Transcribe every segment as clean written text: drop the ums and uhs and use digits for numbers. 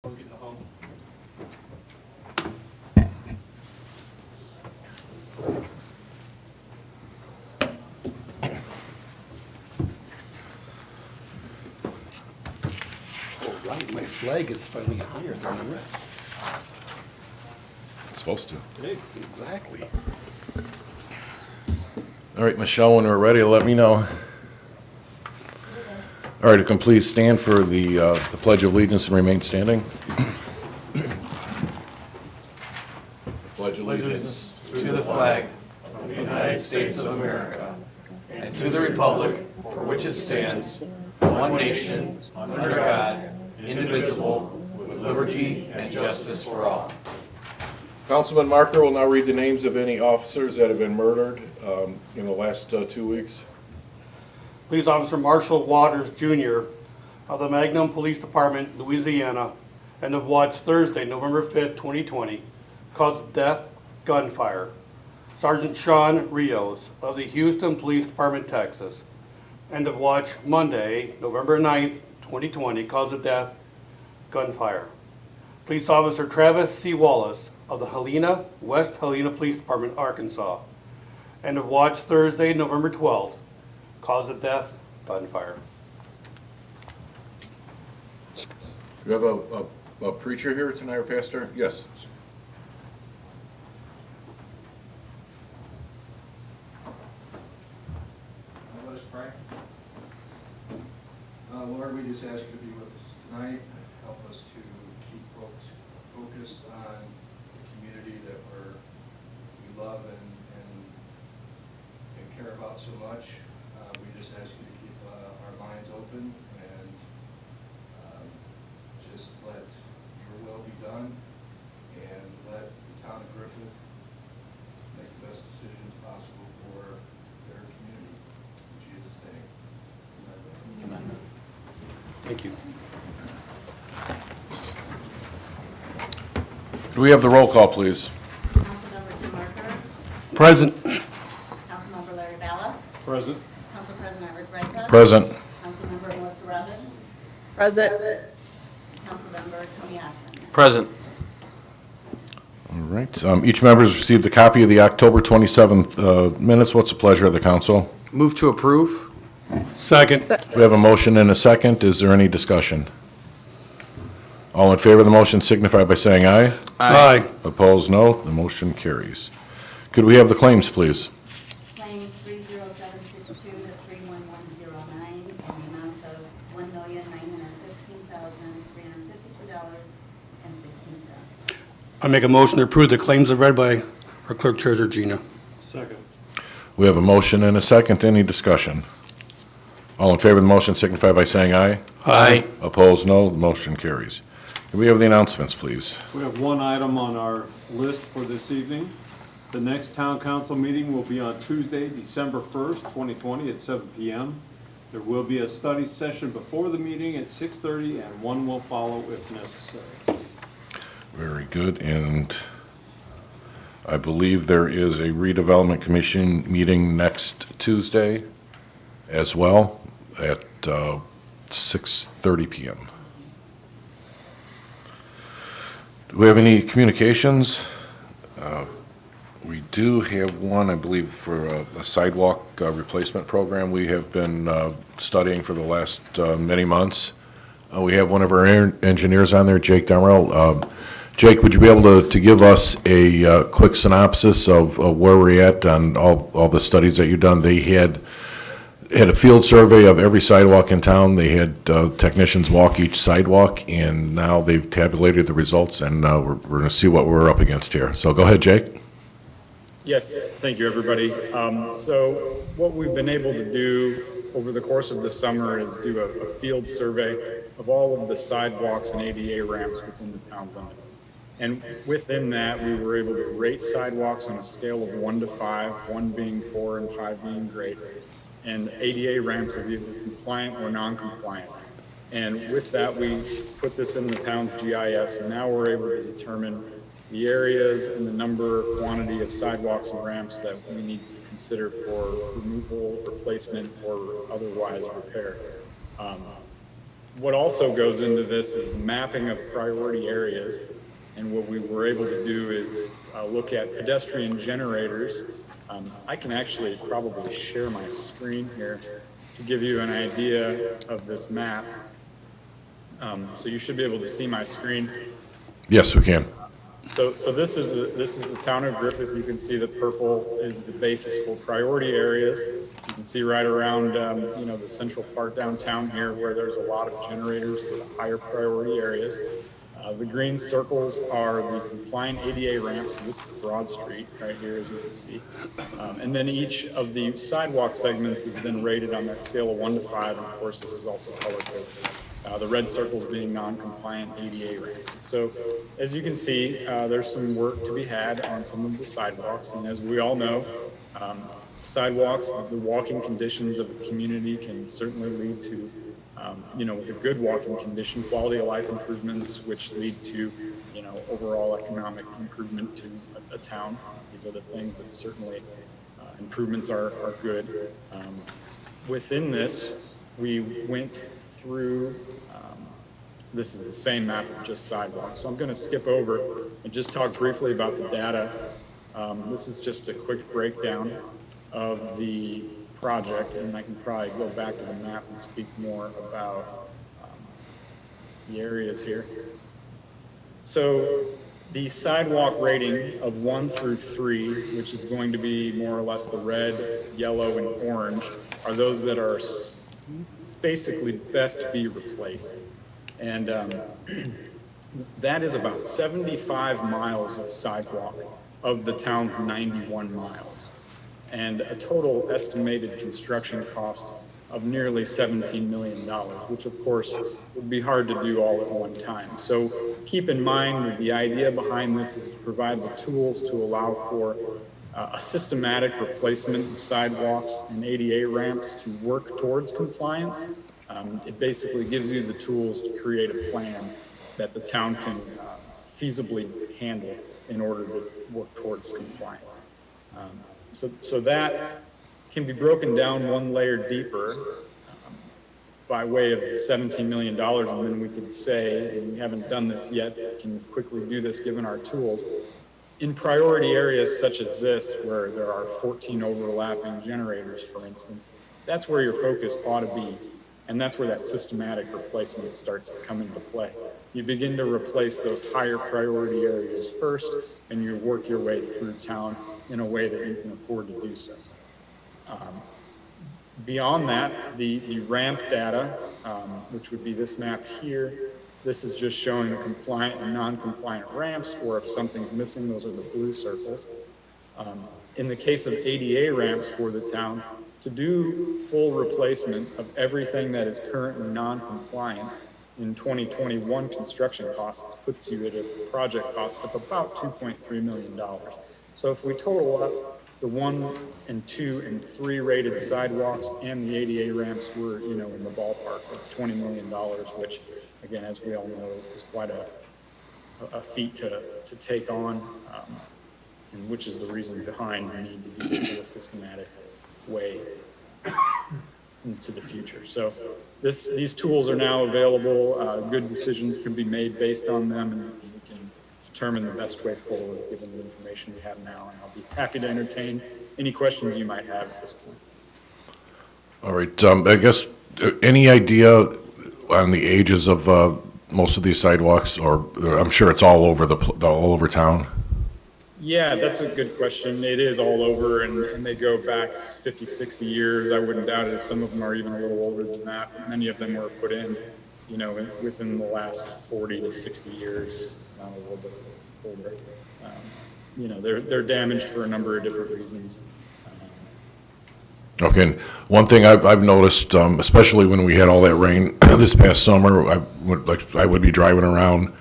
Right, my flag is finally higher than the rest. It's supposed to. Exactly. All right, Michelle, when we're ready, let me know. All right, you can please stand for the Pledge of Allegiance and remain standing. Pledge Allegiance to the flag of the United States of America and to the republic for which it stands, one nation, under God, indivisible, with liberty and justice for all. Councilman Marker will now read the names of any officers that have been murdered in the last 2 weeks. Police Officer Marshall Waters Jr. of the Magnum Police Department, Louisiana, end of watch Thursday, November 5th, 2020, caused death, gunfire. Sergeant Sean Rios of the Houston Police Department, Texas, end of watch Monday, November 9th, 2020, cause of death, gunfire. Police Officer Travis C. Wallace of the Helena, West Helena Police Department, Arkansas, end of watch Thursday, November 12th, cause of death, gunfire. Do you have a preacher here tonight, or pastor? Yes. Let us pray. Lord, we just ask you to be with us tonight. Help us to keep focused on the community that we love and care about so much. We just ask you to keep our minds open and just let your will be done and let the town of Griffith make the best decisions possible for their community. In Jesus' name. Amen. Thank you. Do we have the roll call, please? Councilmember Tim Marker. Present. Councilmember Larry Balla. Present. Council President Edward Reyka. Present. Councilmember Melissa Robbins. Present. Councilmember Tony Austin. Present. All right. Each member has received a copy of the October 27th minutes. What's the pleasure of the council? Move to approve. Second. We have a motion and a second. Is there any discussion? All in favor of the motion signify by saying aye. Aye. Opposed, no. The motion carries. Could we have the claims, please? Claims 30762 to 31109 in the amount of $1,915,352.16. I make a motion to approve the claims as read by our clerk treasurer Gina. Second. We have a motion and a second. Any discussion? All in favor of the motion signify by saying aye. Aye. Opposed, no. The motion carries. Could we have the announcements, please? We have one item on our list for this evening. The next town council meeting will be on Tuesday, December 1st, 2020 at 7 p.m. There will be a study session before the meeting at 6:30 and one will follow if necessary. Very good. And I believe there is a redevelopment commission meeting next Tuesday as well at 6:30 p.m. Do we have any communications? We do have one, I believe, for a sidewalk replacement program we have been studying for the last many months. We have one of our engineers on there, Jake Demerel. Jake, would you be able to give us a quick synopsis of where we're at on all the studies that you've done? They had a field survey of every sidewalk in town. They had technicians walk each sidewalk, and now they've tabulated the results, and we're going to see what we're up against here. So go ahead, Jake. Yes, thank you, everybody. So what we've been able to do over the course of the summer is do a field survey of all of the sidewalks and ADA ramps within the town limits. And within that, we were able to rate sidewalks on a scale of 1 to 5, 1 being poor and 5 being great, and ADA ramps as either compliant or non-compliant. And with that, we put this in the town's GIS, and now we're able to determine the areas and the number, quantity of sidewalks and ramps that we need to consider for removal, replacement, or otherwise repair. What also goes into this is the mapping of priority areas. And what we were able to do is look at pedestrian generators. I can actually probably share my screen here to give you an idea of this map. So you should be able to see my screen. Yes, we can. So this is the town of Griffith. You can see the purple is the basis for priority areas. You can see right around, the central part downtown here where there's a lot of generators for the higher priority areas. The green circles are the compliant ADA ramps. So this is Broad Street right here, as you can see. And then each of the sidewalk segments is then rated on that scale of 1 to 5. And of course, this is also color-coded. The red circles being non-compliant ADA ramps. So as you can see, there's some work to be had on some of the sidewalks. And as we all know, sidewalks, the walking conditions of the community can certainly lead to, with a good walking condition, quality of life improvements, which lead to, overall economic improvement to a town. These are the things that certainly improvements are good. Within this, we went through, this is the same map of just sidewalks. So I'm going to skip over and just talk briefly about the data. This is just a quick breakdown of the project, and I can probably go back to the map and speak more about the areas here. So the sidewalk rating of 1 through 3, which is going to be more or less the red, yellow, and orange, are those that are basically best to be replaced. And that is about 75 miles of sidewalk of the town's 91 miles. And a total estimated construction cost of nearly $17 million, which of course would be hard to do all at one time. So keep in mind that the idea behind this is to provide the tools to allow for a systematic replacement of sidewalks and ADA ramps to work towards compliance. It basically gives you the tools to create a plan that the town can feasibly handle in order to work towards compliance. So that can be broken down one layer deeper by way of the $17 million, and then we could say, and we haven't done this yet, but can quickly do this given our tools. In priority areas such as this, where there are 14 overlapping generators, for instance, that's where your focus ought to be. And that's where that systematic replacement starts to come into play. You begin to replace those higher priority areas first, and you work your way through town in a way that you can afford to do so. Beyond that, the ramp data, which would be this map here, this is just showing the compliant and non-compliant ramps, or if something's missing, those are the blue circles. In the case of ADA ramps for the town, to do full replacement of everything that is currently non-compliant in 2021 construction costs puts you at a project cost of about $2.3 million. So if we total up the 1 and 2 and 3 rated sidewalks and the ADA ramps, we're in the ballpark of $20 million, which again, as we all know, is quite a feat to take on, and which is the reason behind the need to do this in a systematic way into the future. So these tools are now available. Good decisions can be made based on them, and we can determine the best way forward given the information we have now. And I'll be happy to entertain any questions you might have at this point. All right, I guess, any idea on the ages of most of these sidewalks, or I'm sure it's all over all over town? Yeah, that's a good question. It is all over, and they go back 50, 60 years. I wouldn't doubt it. Some of them are even a little older than that. Many of them were put in, within the last 40 to 60 years, not a little bit older. They're damaged for a number of different reasons. Okay, and one thing I've noticed, especially when we had all that rain this past summer, I would be driving around,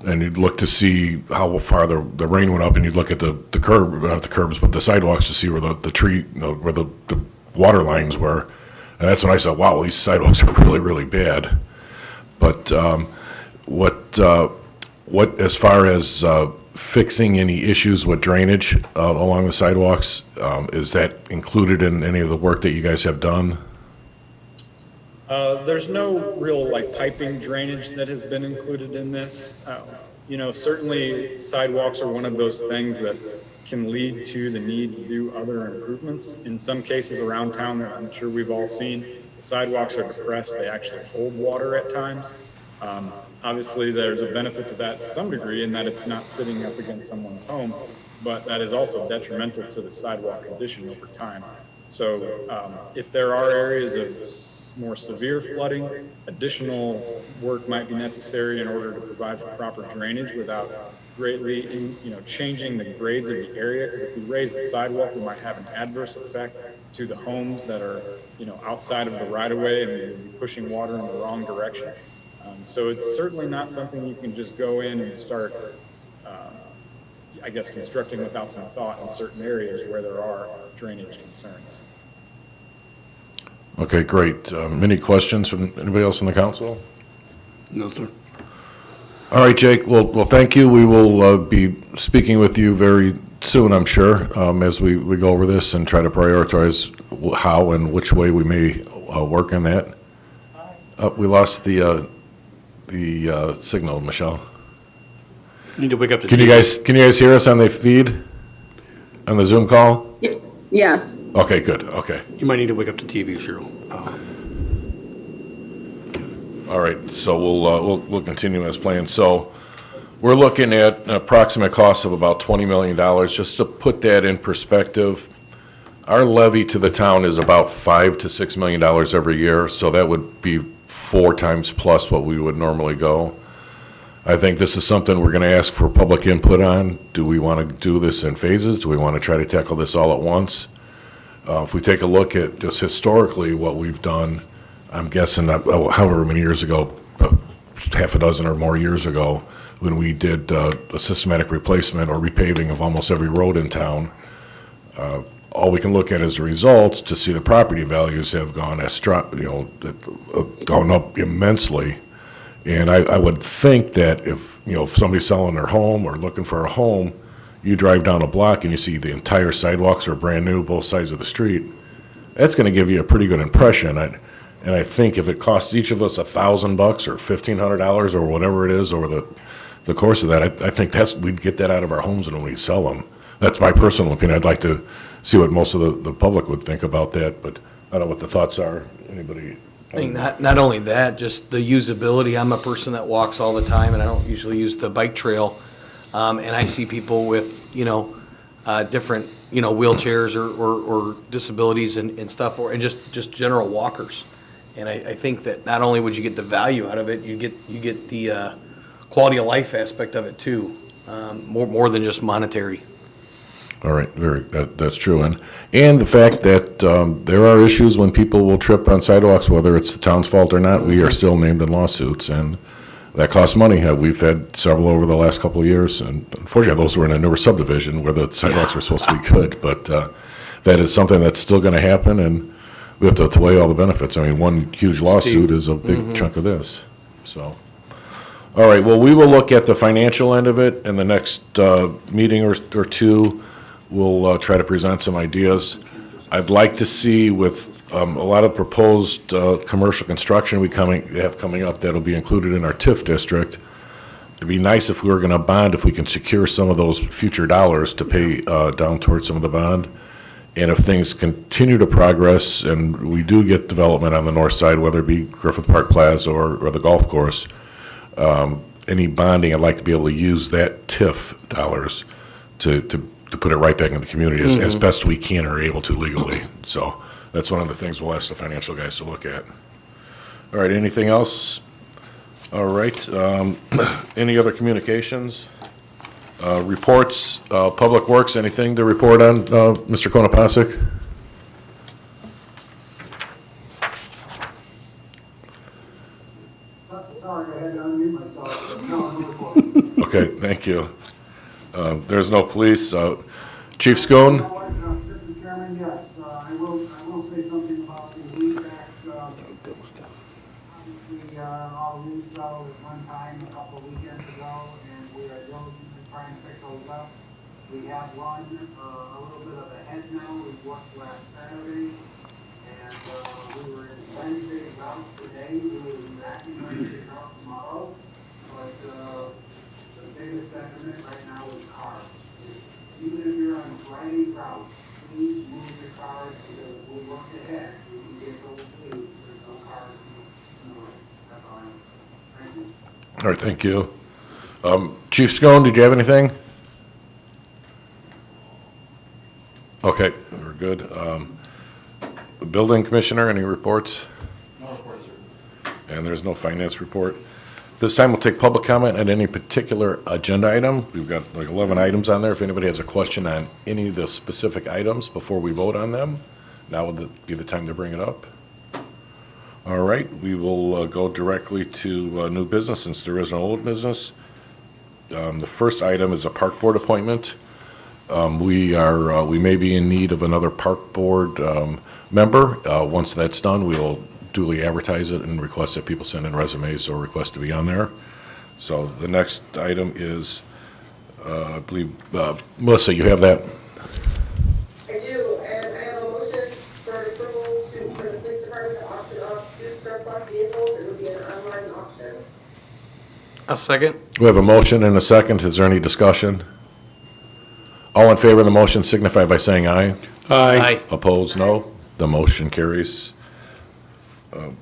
and you'd look to see how far the rain went up, and you'd look at the curb, not the curbs, but the sidewalks to see where where the water lines were. And that's when I said, wow, these sidewalks are really, really bad. But what as far as fixing any issues with drainage along the sidewalks, is that included in any of the work that you guys have done? There's no real like piping drainage that has been included in this. Certainly sidewalks are one of those things that can lead to the need to do other improvements. In some cases around town that I'm sure we've all seen, the sidewalks are depressed. They actually hold water at times. Obviously, there's a benefit to that to some degree in that it's not sitting up against someone's home, but that is also detrimental to the sidewalk condition over time. So if there are areas of more severe flooding, additional work might be necessary in order to provide for proper drainage without greatly changing the grades of the area, because if we raise the sidewalk, we might have an adverse effect to the homes that are outside of the right-of-way, and we'd be pushing water in the wrong direction. So it's certainly not something you can just go in and start constructing without some thought in certain areas where there are drainage concerns. Okay, great. Any questions from anybody else in the council? No, sir. All right, Jake, well, thank you. We will be speaking with you very soon, I'm sure, as we go over this and try to prioritize how and which way we may work on that. We lost the signal, Michelle. You need to wake up the Can you guys hear us on the feed, on the Zoom call? Yes. Okay, good, okay. You might need to wake up the TV, Cheryl. All right, so we'll continue as planned. So we're looking at an approximate cost of about $20 million. Just to put that in perspective, our levy to the town is about $5 to $6 million every year, so that would be 4 times plus what we would normally go. I think this is something we're going to ask for public input on. Do we want to do this in phases? Do we want to try to tackle this all at once? If we take a look at just historically what we've done, I'm guessing however many years ago, half a dozen or more years ago, when we did a systematic replacement or repaving of almost every road in town, all we can look at as the results to see the property values have gone gone up immensely. And I would think that if somebody's selling their home or looking for a home, you drive down a block and you see the entire sidewalks are brand new, both sides of the street, that's going to give you a pretty good impression. And I think if it costs each of us $1,000 or $1,500 or whatever it is over the course of that, I think we'd get that out of our homes when we sell them. That's my personal opinion. I'd like to see what most of the public would think about that, but I don't know what the thoughts are. Anybody? I think not only that, just the usability. I'm a person that walks all the time, and I don't usually use the bike trail. And I see people with, different, wheelchairs or disabilities and stuff, and just general walkers. And I think that not only would you get the value out of it, you get the quality of life aspect of it too, more than just monetary. All right, that's true, and the fact that there are issues when people will trip on sidewalks, whether it's the town's fault or not. We are still named in lawsuits, and that costs money. We've had several over the last couple of years, and unfortunately, those were in a newer subdivision where the sidewalks were supposed to be good. But that is something that's still going to happen, and we have to weigh all the benefits. I mean, one huge lawsuit is a big chunk of this. So, all right, well, we will look at the financial end of it in the next meeting or two. We'll try to present some ideas. I'd like to see with a lot of proposed commercial construction we have coming up that'll be included in our TIF district. It'd be nice if we were going to bond, if we can secure some of those future dollars to pay down towards some of the bond. And if things continue to progress and we do get development on the north side, whether it be Griffith Park Plaza or the golf course, any bonding, I'd like to be able to use that TIF dollars to put it right back in the community as best we can or are able to legally. So that's one of the things we'll ask the financial guys to look at. All right, anything else? All right, any other communications? Reports, Public Works, anything to report on, Mr. Konopasek? Sorry, I had to unmute myself. No, I'm recording. Okay, thank you. There's no police. Chief Schoen? Mr. Chairman, yes, I will say something about the weed tax. Obviously, all we installed at one time a couple of weekends ago, and we are diligently trying to pick those up. We have run a little bit of a head now. We worked last Saturday, and we were in Wednesday route today, we will be back in Wednesday route tomorrow. But, the biggest detriment right now is cars. Even if you're on Friday's route, please move your cars, because we'll work ahead, we can get those moved, there's no cars in the road. That's all I have to say. Thank you. All right, thank you. Chief Scone, did you have anything? Okay, we're good. Building Commissioner, any reports? No report, sir. And there's no finance report. This time we'll take public comment on any particular agenda item. We've got like 11 items on there. If anybody has a question on any of the specific items before we vote on them, now would be the time to bring it up. All right, we will go directly to new business since there is no old business. The first item is a park board appointment. We may be in need of another park board member. Once that's done, we'll duly advertise it and request that people send in resumes or request to be on there. So the next item is, I believe, Melissa, you have that? I do, and I have a motion for approval for the police department to auction off 2 surplus vehicles. It would be an online auction. A second? We have a motion and a second. Is there any discussion? All in favor of the motion signify by saying aye. Aye. Opposed, no. The motion carries.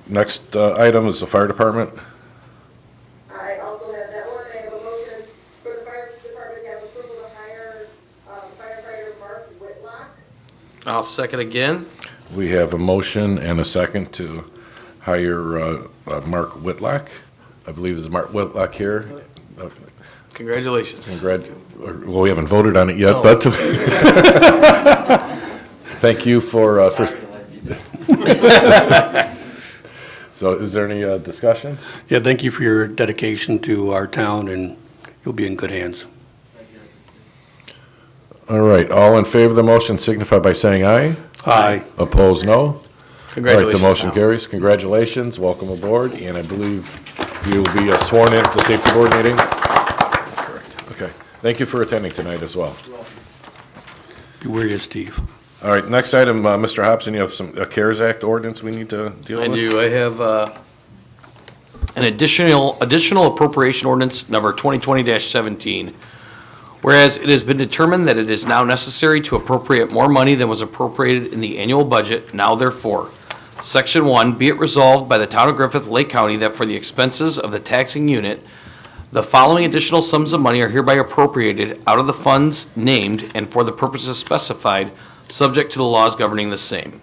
Next item is the fire department. I also have that one. I have a motion for the fire department to have approval to hire firefighter Mark Whitlock. I'll second again. We have a motion and a second to hire Mark Whitlock. I believe is Mark Whitlock here. Congratulations. Well, we haven't voted on it yet, but thank you for. So is there any discussion? Yeah, thank you for your dedication to our town, and you'll be in good hands. All right, all in favor of the motion signify by saying aye. Aye. Opposed, no. All right, Congratulations. the motion carries. Congratulations, welcome aboard, and I believe you will be sworn in at the safety board meeting. Correct. Okay, thank you for attending tonight as well. Be wary, Steve. All right, next item, Mr. Hobson, you have a CARES Act ordinance we need to deal I with? do. I have an additional appropriation ordinance number 2020-17. Whereas it has been determined that it is now necessary to appropriate more money than was appropriated in the annual budget, now therefore. Section 1, be it resolved by the town of Griffith, Lake County, that for the expenses of the taxing unit, the following additional sums of money are hereby appropriated out of the funds named and for the purposes specified, subject to the laws governing the same.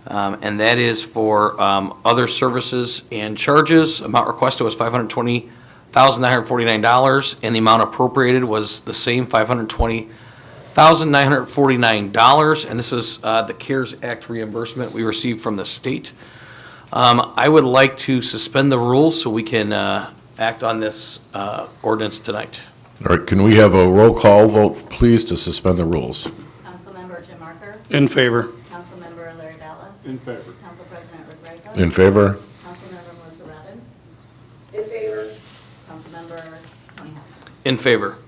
And that is for other services and charges. Amount requested was $520,949, and the amount appropriated was the same, $520,949. And this is the CARES Act reimbursement we received from the state. I would like to suspend the rules so we can act on this ordinance tonight. All right, can we have a roll call vote, please, to suspend the rules? Councilmember Jim Marker, In favor. Councilmember Larry Della, In favor. Council President Rick Ricos. In favor? Councilmember Melissa Robin, In favor. Councilmember Tony Hawk. In favor.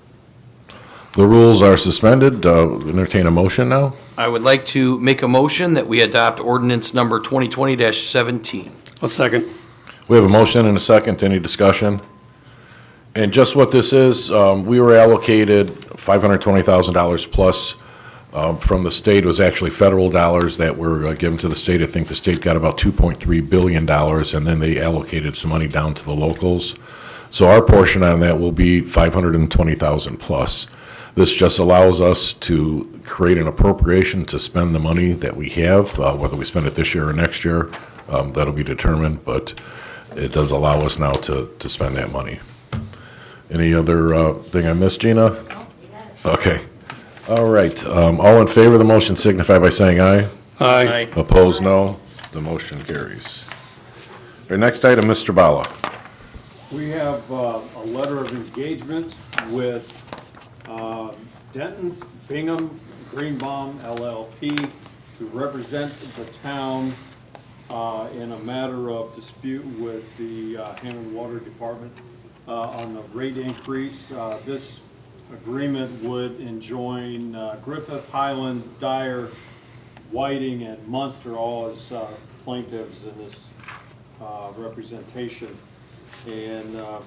The rules are suspended. Entertain a motion now. I would like to make a motion that we adopt ordinance number 2020-17. A second. We have a motion and a second. Any discussion? And just what this is, we were allocated $520,000 plus from the state. It was actually federal dollars that were given to the state. I think the state got about $2.3 billion, and then they allocated some money down to the locals. So our portion on that will be $520,000 plus. This just allows us to create an appropriation to spend the money that we have, whether we spend it this year or next year, that'll be determined, but it does allow us now to spend that money. Any other thing I missed, Gina? No, you got it. Okay. All right. All in favor of the motion signify by saying aye. Aye. Opposed, no. The motion carries. Our next item, Mr. Bala. We have a letter of engagement with Denton's Bingham Greenbaum LLP to represent the town in a matter of dispute with the Hammond Water Department on the rate increase. This agreement would enjoin Griffith, Highland, Dyer, Whiting and Munster all as plaintiffs in this representation. And I'm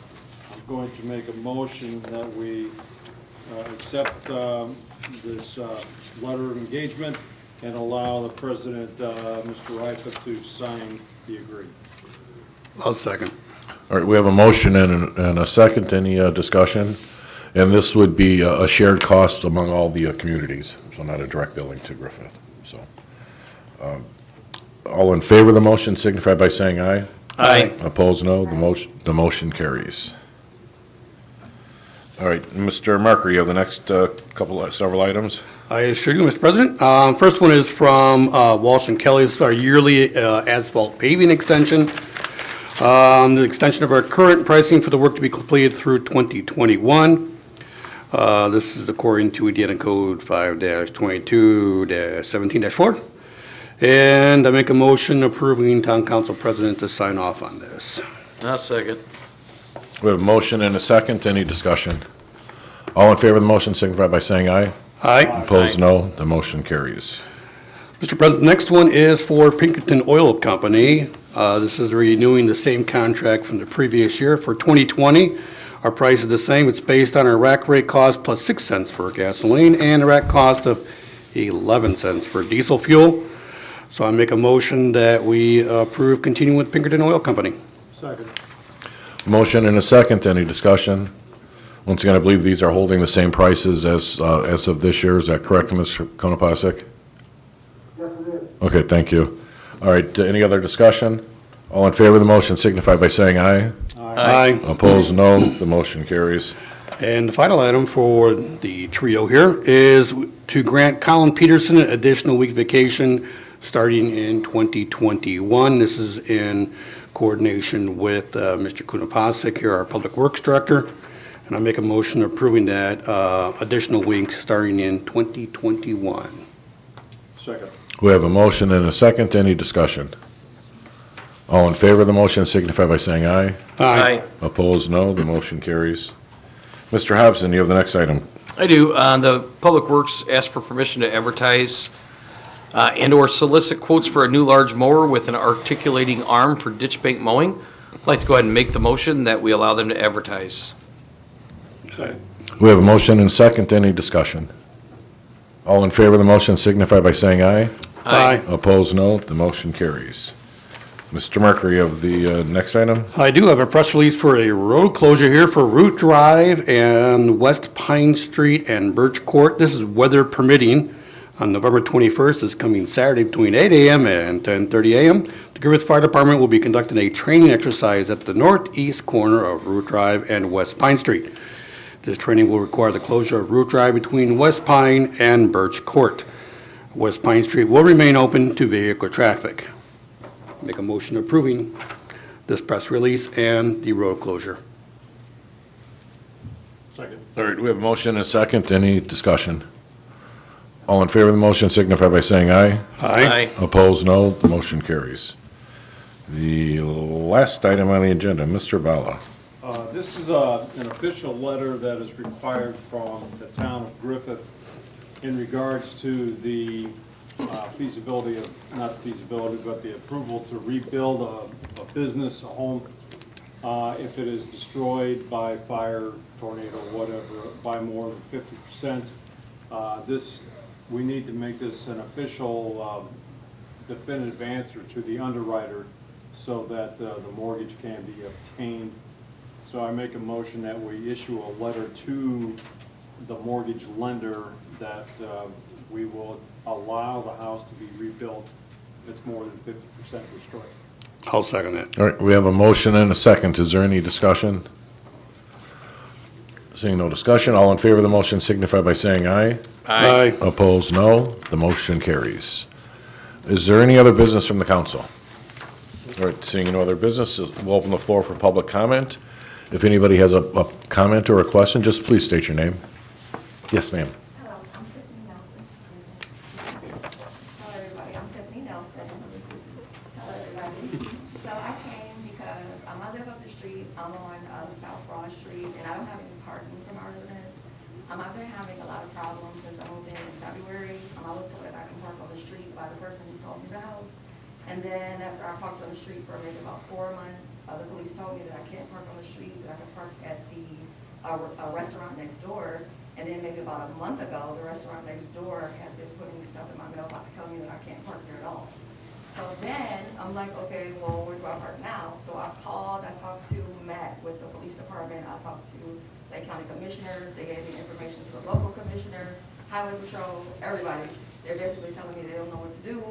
going to make a motion that we accept this letter of engagement and allow the president, Mr. Rifa, to sign the agreement. I'll second. All right, we have a motion and a second. Any discussion? And this would be a shared cost among all the communities, so not a direct billing to Griffith. So, all in favor of the motion signify by saying aye. Aye. Opposed, no. The motion carries. All right, Mr. Marker, you have the next several items. I assure you, Mr. President. First one is from Walsh and Kelly. This is our yearly asphalt paving extension. The extension of our current pricing for the work to be completed through 2021. This is according to Indiana Code 5-22-17-4. And I make a motion approving town council president to sign off on this. I'll second. We have a motion and a second. Any discussion? All in favor of the motion signify by saying aye. Aye. Opposed, no. The motion carries. Mr. President, the next one is for Pinkerton Oil Company. This is renewing the same contract from the previous year for 2020. Our price is the same. It's based on our rack rate cost plus 6 cents for gasoline and a rack cost of 11 cents for diesel fuel. So I make a motion that we approve continuing with Pinkerton Oil Company. Second. Motion and a second. Any discussion? Once again, I believe these are holding the same prices as of this year. Is that correct, Mr. Konopasek? Yes, it is. Okay, thank you. All right, any other discussion? All in favor of the motion signify by saying aye. Aye. Opposed, no. The motion carries. And the final item for the trio here is to grant Colin Peterson an additional week vacation starting in 2021. This is in coordination with Mr. Kunapasek here, our Public Works Director. And I make a motion approving that additional week starting in 2021. Second. We have a motion and a second. Any discussion? All in favor of the motion signify by saying aye. Aye. Opposed, no. The motion carries. Mr. Hobson, you have the next item. I do. The Public Works asked for permission to advertise and/or solicit quotes for a new large mower with an articulating arm for ditch bank mowing. I'd like to go ahead and make the motion that we allow them to advertise. We have a motion and a second. Any discussion? All in favor of the motion signify by saying aye. Aye. Opposed, no. The motion carries. Mr. Merker, you have the next item? I do have a press release for a road closure here for Root Drive and West Pine Street and Birch Court. This is weather permitting on November 21st. This coming Saturday between 8 a.m. and 10:30 a.m. The Griffith Fire Department will be conducting a training exercise at the northeast corner of Root Drive and West Pine Street. This training will require the closure of Root Drive between West Pine and Birch Court. West Pine Street will remain open to vehicle traffic. Make a motion approving this press release and the road closure. Second. All right, we have a motion and a second. Any discussion? All in favor of the motion signify by saying aye. Aye. Opposed, no. The motion carries. The last item on the agenda, Mr. Bala. This is an official letter that is required from the town of Griffith in regards to the feasibility of, not feasibility, but the approval to rebuild a business, a home, if it is destroyed by fire, tornado, whatever, by more than 50%. We need to make this an official definitive answer to the underwriter so that the mortgage can be obtained. So I make a motion that we issue a letter to the mortgage lender that we will allow the house to be rebuilt if it's more than 50% destroyed. I'll second that. All right, we have a motion and a second. Is there any discussion? Seeing no discussion, all in favor of the motion signify by saying aye. Aye. Opposed, no. The motion carries. Is there any other business from the council? All right, seeing no other business, we'll open the floor for public comment. If anybody has a comment or a question, just please state your name. Yes, ma'am. Hello, I'm Tiffany Nelson. Hello, everybody. I'm Tiffany Nelson. Hello, everybody. So I came because I live up the street. I'm on South Broad Street, and I don't have any parking for my residents. I've been having a lot of problems since I moved in February. I was told that I can park on the street by the person who sold me the house. And then after I parked on the street for maybe about 4 months, the police told me that I can't park on the street, that I can park at the a restaurant next door. And then maybe about a month ago, the restaurant next door has been putting stuff in my mailbox telling me that I can't park there at all. So then I'm like, okay, well, where do I park now? So I called, I talked to Matt with the police department, I talked to the county commissioner, they gave me information to the local commissioner, highway patrol, everybody. They're basically telling me they don't know what to do,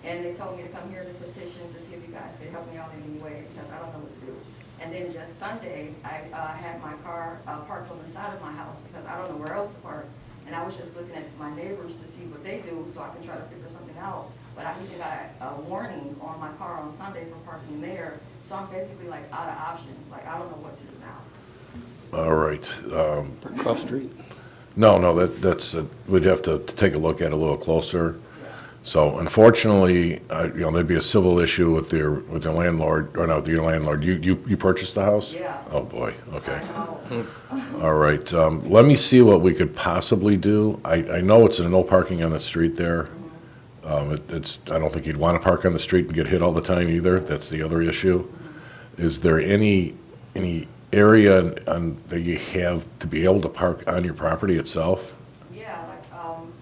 and they told me to come here to the position to see if you guys could help me out in any way, because I don't know what to do. And then just Sunday, I had my car parked on the side of my house, because I don't know where else to park. And I was just looking at my neighbors to see what they do, so I can try to figure something out. But I even got a warning on my car on Sunday for parking there, so I'm basically like out of options, like I don't know what to do now. All right. Cross street. No, that's, we'd have to take a look at it a little closer. So unfortunately, there'd be a civil issue with your landlord, or not with your landlord. You purchased the house? Yeah. Oh, boy, okay. I know. All right, let me see what we could possibly do. I know it's a no parking on the street there. I don't think you'd want to park on the street and get hit all the time either. That's the other issue. Is there any area that you have to be able to park on your property itself? Yeah, like,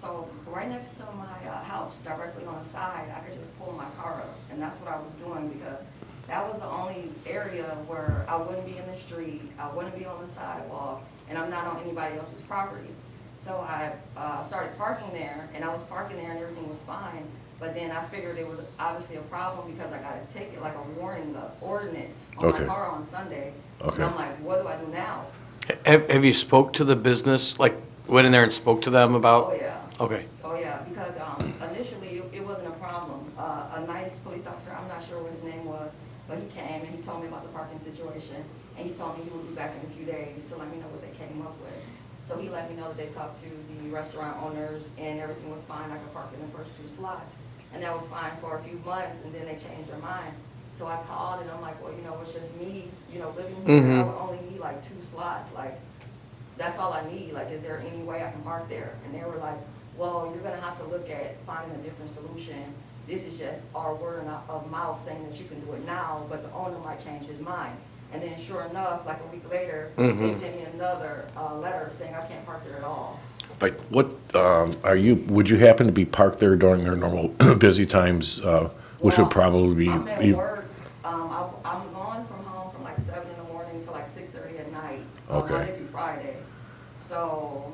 so right next to my house, directly on the side, I could just pull my car up, and that's what I was doing, because that was the only area where I wouldn't be in the street, I wouldn't be on the sidewalk, and I'm not on anybody else's property. So I started parking there, and I was parking there and everything was fine, but then I figured it was obviously a problem because I got a ticket, like a warning, the ordinance on Okay. my car on Sunday. Okay. And I'm like, what do I do now? Have you spoke to the business, like, went in there and spoke to them about? Oh, yeah. Okay. Oh, yeah, because initially it wasn't a problem. A nice police officer, I'm not sure what his name was, but he came and he told me about the parking situation, and he told me he would be back in a few days to let me know what they came up with. So he let me know that they talked to the restaurant owners and everything was fine. I could park in the first 2 slots. And that was fine for a few months, and then they changed their mind. So I called and I'm like, well, it's just me, living here. I would only need like 2 slots. Like, that's all I need. Like, is there any way I can park there? And they were like, well, you're gonna have to look at finding a different solution. This is just our word of mouth saying that you can do it now, but the owner might change his mind. And then sure enough, like a week later, they sent me another letter saying I can't park there at all. Like, what, would you happen to be parked there during their normal busy times, which would probably be? I'm at work. I'm gone from home from like 7 in the morning to like 6:30 at night, Okay. Monday through Friday. So,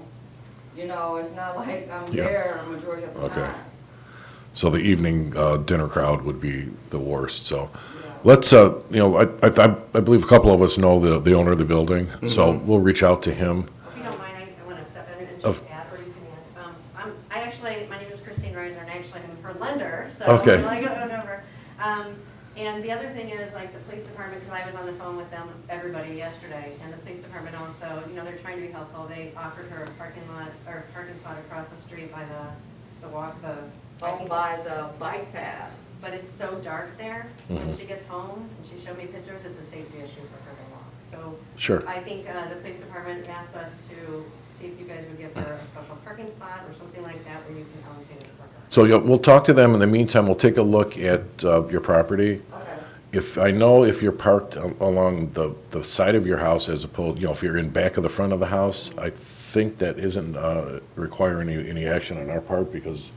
it's not like I'm Yeah. there a majority of the Okay. time. So the evening dinner crowd would be the worst, so. Yeah. Let's, I believe a couple of us know the owner of the building, so we'll reach out to him. If you don't mind, I want to step in and Oh. just add, or you can add. My name is Christine Reiser, and actually I'm her lender, so. Okay. I go over. And the other thing is, like, the police department, because I was on the phone with them, everybody yesterday, and the police department also, they're trying to be helpful. They offered her a parking spot across the street by the By the bike path. But it's so dark there, when she gets home, and she showed me pictures, it's a safety issue for her to walk. So Sure. I think the police department asked us to see if you guys would give her a special parking spot or something like that where you can allocate it for her. So yeah, we'll talk to them. In the meantime, we'll take a look at your property. Okay. If you're parked along the side of your house as opposed, if you're in back of the front of the house, I think that isn't require any action on our part because,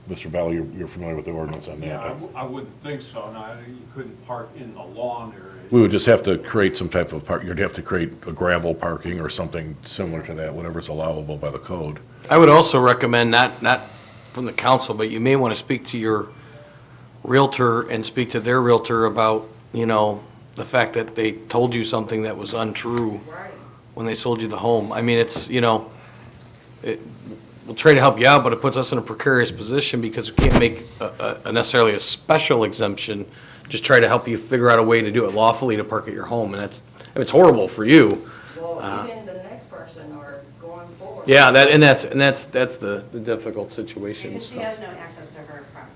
Mr. Ballard, you're familiar with the ordinance on that. Yeah, I wouldn't think so. No, you couldn't park in the lawn area. We would just have to create some type of you'd have to create a gravel parking or something similar to that, whatever's allowable by the code. I would also recommend, not from the council, but you may want to speak to your realtor and speak to their realtor about, the fact that they told you something that was untrue Right. when they sold you the home. I mean, we'll try to help you out, but it puts us in a precarious position because we can't make necessarily a special exemption. Just try to help you figure out a way to do it lawfully to park at your home, and it's horrible for you. Well, even the next person or going forward. Yeah, that's the difficult situation. Because she so. has no access to her property.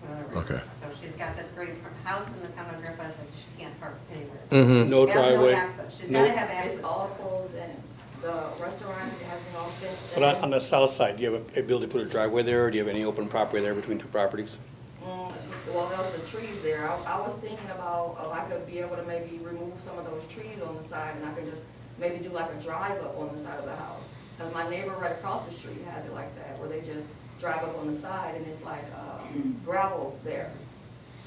in other words. Okay. So she's got this great house in the town of Griffith, but she can't park anywhere. Mhm. No She has driveway. access. She's got to have It's access. all closed in. the restaurant, it has been all fenced in. But on the south side, do you have a ability to put a driveway there, or do you have any open property there between two properties? Well, there was the trees there. I was thinking about if I could be able to maybe remove some of those trees on the side, and I could just maybe do like a drive up on the side of the house. Because my neighbor right across the street has it like that, where they just drive up on the side and it's like gravel there.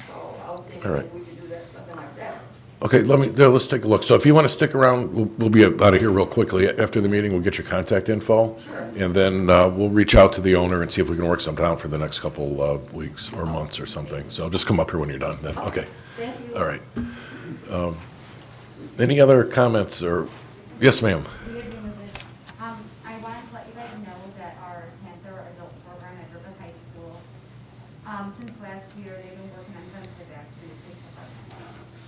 So I was thinking All right. maybe we could do that, something like that. Okay, let's take a look. So if you want to stick around, we'll be out of here real quickly. After the meeting, we'll get your contact info. And then we'll reach out to the owner and see if we can work something out for the next couple weeks or months or something. So just come up here when you're done then. Okay. Thank you. All right. Any other comments or, yes, ma'am? I wanted to let you guys know that our Panther adult program at River High School, since last year, they've been working on sensitive acts through the police department.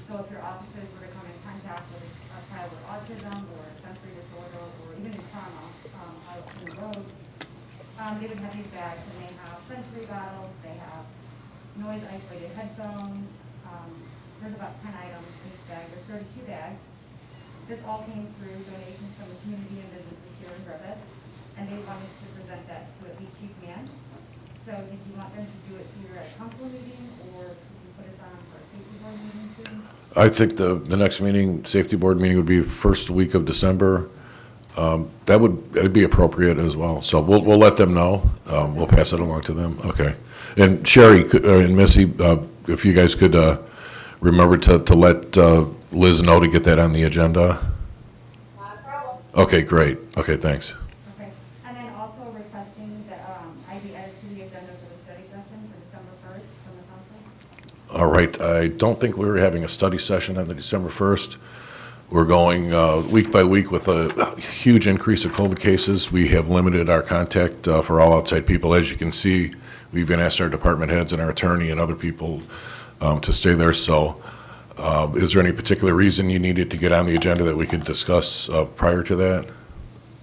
So if your officers were to come in contact with a child with autism or sensory disorder or even in trauma out in the road, they would have these bags, and they have sensory bottles, they have noise isolated headphones. There's about 10 items in each bag. There's 32 bags. This all came through donations from the community and businesses here in Griffith, and they wanted to present that to at least Chief Mance. So did you want them to do it here at a council meeting, or could you put us on for a safety board meeting soon? I think the next meeting, safety board meeting, would be the first week of December. That'd be appropriate as well. So we'll let them know. We'll pass it along to them. Okay. And Sherry and Missy, if you guys could remember to let Liz know to get that on the agenda. Not a problem. Okay, great. Okay, thanks. Okay. And then also requesting that I be added to the agenda for the study session for December 1st from the council. All right. I don't think we're having a study session on the December 1st. We're going week by week with a huge increase of COVID cases. We have limited our contact for all outside people. As you can see, we've even asked our department heads and our attorney and other people to stay there. So is there any particular reason you needed to get on the agenda that we could discuss prior to that?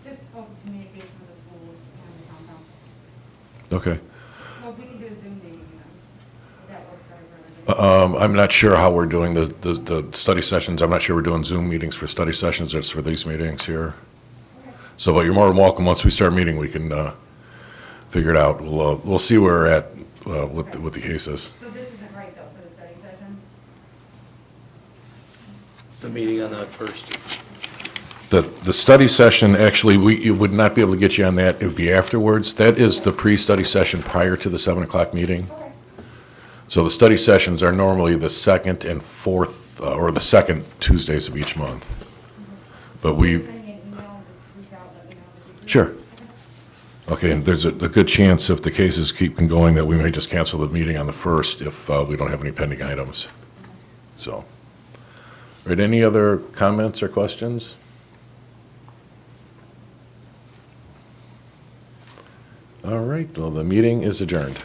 Just open communication with the schools and the town council. Okay. So if we can do a Zoom meeting, if that works better for everybody. I'm not sure how we're doing the study sessions. I'm not sure we're doing Zoom meetings for study sessions. It's for these meetings here. So, but you're more than welcome. Once we start meeting, we can figure it out. We'll see where we're at with the cases. So this isn't right though for the study session? The meeting on the 1st. The study session, actually, you would not be able to get you on that. It would be afterwards. That is the pre-study session prior to the 7 o'clock meeting. So the study sessions are normally the second and fourth, or the second Tuesdays of each month. But we, Send me an email and just reach out, let me know if you do. sure. Okay, and there's a good chance if the cases keep going that we may just cancel the meeting on the 1st if we don't have any pending items. So, all right, any other comments or questions? All right, well, the meeting is adjourned.